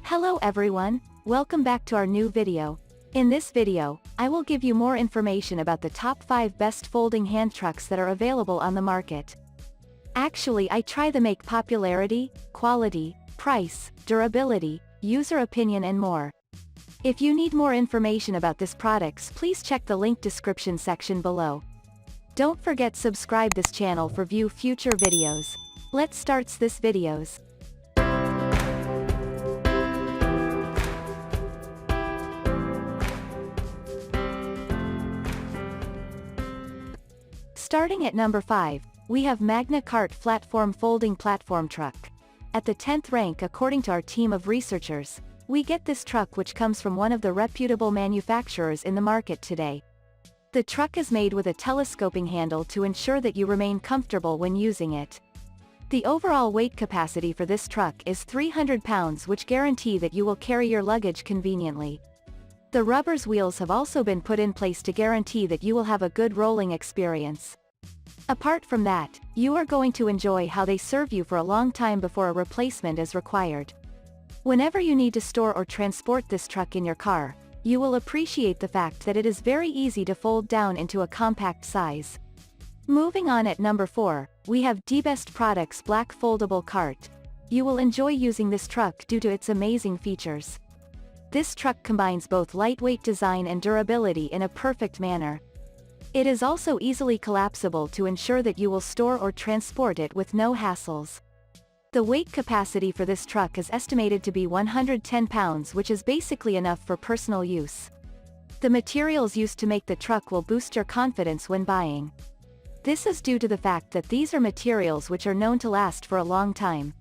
Hello everyone, welcome back to our new video. In this video, I will give you more information about the top 5 best folding hand trucks that are available on the market. Actually, I try to make popularity, quality, price, durability, user opinion and more. If you need more information about these products, please check the link description section below. Don't forget subscribe this channel for view future videos. Let's start this videos. Starting at number 5, we have Magna Cart Flatform Folding Platform Truck. At the 10th rank according to our team of researchers, we get this truck which comes from one of the reputable manufacturers in the market today. The truck is made with a telescoping handle to ensure that you remain comfortable when using it. The overall weight capacity for this truck is 300 pounds, which guarantee that you will carry your luggage conveniently. The rubber's wheels have also been put in place to guarantee that you will have a good rolling experience. Apart from that, you are going to enjoy how they serve you for a long time before a replacement is required. Whenever you need to store or transport this truck in your car, you will appreciate the fact that it is very easy to fold down into a compact size. Moving on at number 4, we have D-Best Products Black Foldable Cart. You will enjoy using this truck due to its amazing features. This truck combines both lightweight design and durability in a perfect manner. It is also easily collapsible to ensure that you will store or transport it with no hassles. The weight capacity for this truck is estimated to be 110 pounds, which is basically enough for personal use. The materials used to make the truck will boost your confidence when buying. This is due to the fact that these are materials which are known to last for a long time.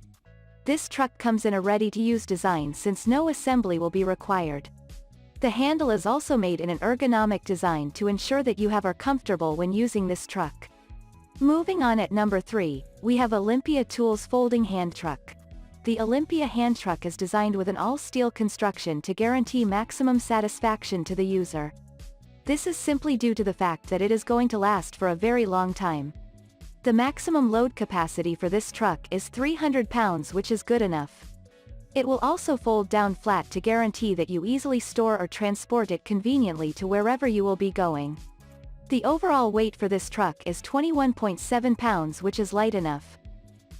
This truck comes in a ready-to-use design since no assembly will be required. The handle is also made in an ergonomic design to ensure that you are comfortable when using this truck. Moving on at number 3, we have Olympia Tools Folding Hand Truck. The Olympia hand truck is designed with an all-steel construction to guarantee maximum satisfaction to the user. This is simply due to the fact that it is going to last for a very long time. The maximum load capacity for this truck is 300 pounds, which is good enough. It will also fold down flat to guarantee that you easily store or transport it conveniently to wherever you will be going. The overall weight for this truck is 21.7 pounds, which is light enough.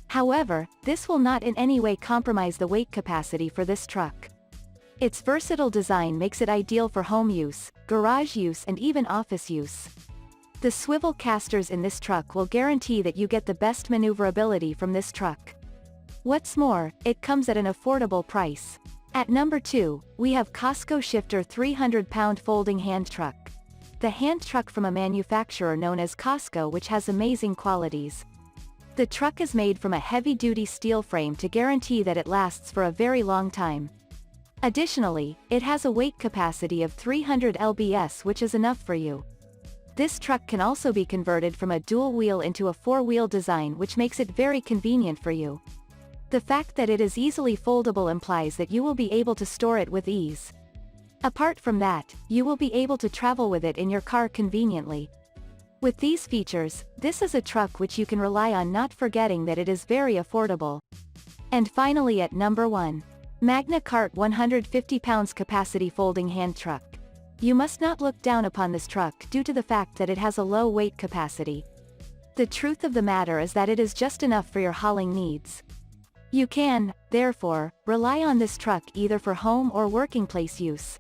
However, this will not in any way compromise the weight capacity for this truck. Its versatile design makes it ideal for home use, garage use and even office use. The swivel casters in this truck will guarantee that you get the best maneuverability from this truck. What's more, it comes at an affordable price. At number 2, we have Costco Shifter 300-pound Folding Hand Truck. The hand truck from a manufacturer known as Costco, which has amazing qualities. The truck is made from a heavy-duty steel frame to guarantee that it lasts for a very long time. Additionally, it has a weight capacity of 300 lbs, which is enough for you. This truck can also be converted from a dual wheel into a 4-wheel design, which makes it very convenient for you. The fact that it is easily foldable implies that you will be able to store it with ease. Apart from that, you will be able to travel with it in your car conveniently. With these features, this is a truck which you can rely on, not forgetting that it is very affordable. And finally at number 1, Magna Cart 150 pounds Capacity Folding Hand Truck. You must not look down upon this truck due to the fact that it has a low weight capacity. The truth of the matter is that it is just enough for your hauling needs. You can, therefore, rely on this truck either for home or working place use.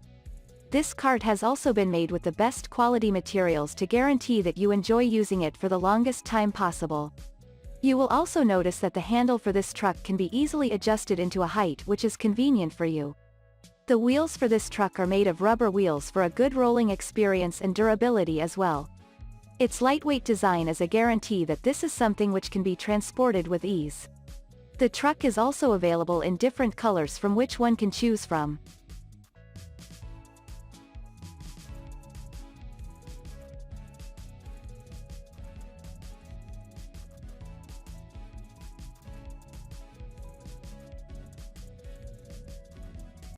This cart has also been made with the best quality materials to guarantee that you enjoy using it for the longest time possible. You will also notice that the handle for this truck can be easily adjusted into a height which is convenient for you. The wheels for this truck are made of rubber wheels for a good rolling experience and durability as well. Its lightweight design is a guarantee that this is something which can be transported with ease. The truck is also available in different colors from which one can choose from.